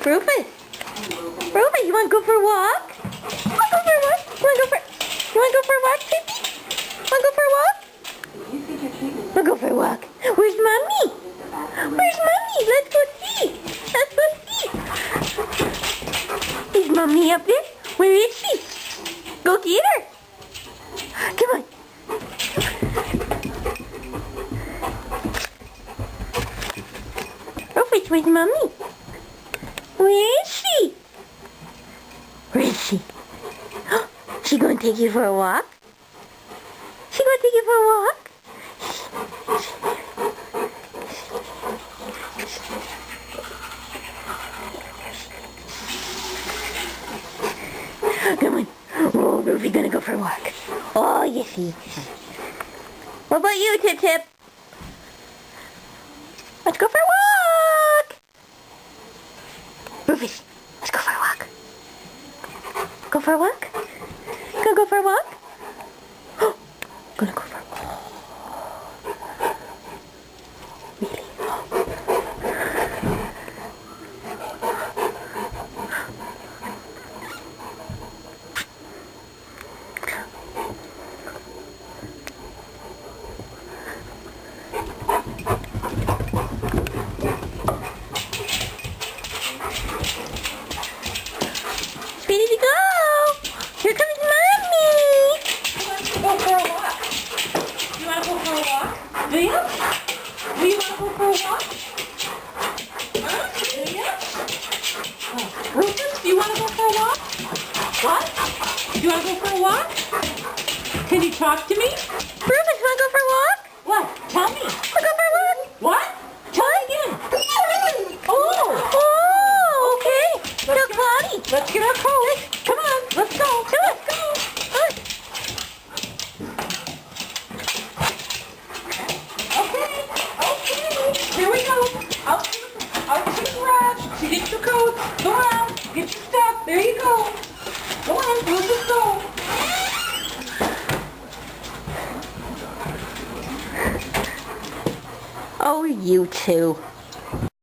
Rufus. Rufus, you want to go for a walk? You want to go for a walk? You want to go for a walk, Pippi? Want to go for a walk? We'll go for a walk. Where's Mommy? Where's Mommy? Let's go see. Let's go see. Is Mommy up there? Where is she? Go get her. Come on. Rufus, where's Mommy? Where is she? Where is she? She gonna take you for a walk? She gonna take you for a walk? Come on. Oh, Rufy gonna go for a walk. Oh, yes, he is. What about you, Tip Tip? Let's go for a walk. Rufus, let's go for a walk. Go for a walk? Gonna go for a walk? Oh, gonna go for a walk. Really? Ready to go! Here comes Mommy! Go for a walk. You want to go for a walk? Do you? Do you want to go for a walk? Huh? Do you? Rufus, do you want to go for a walk? What? Do you want to go for a walk? Can you talk to me? Rufus, wanna go for a walk? What? Tell me. Wanna go for a walk? What? Tell me again. Oh! Oh, okay. So cloudy. Let's get our coat. Come on, let's go. Come on. Let's go. Okay, here we go. Out to the garage. So get your coat. Go around. Get your stuff. There you go. Go on, let's just go. Oh, you two.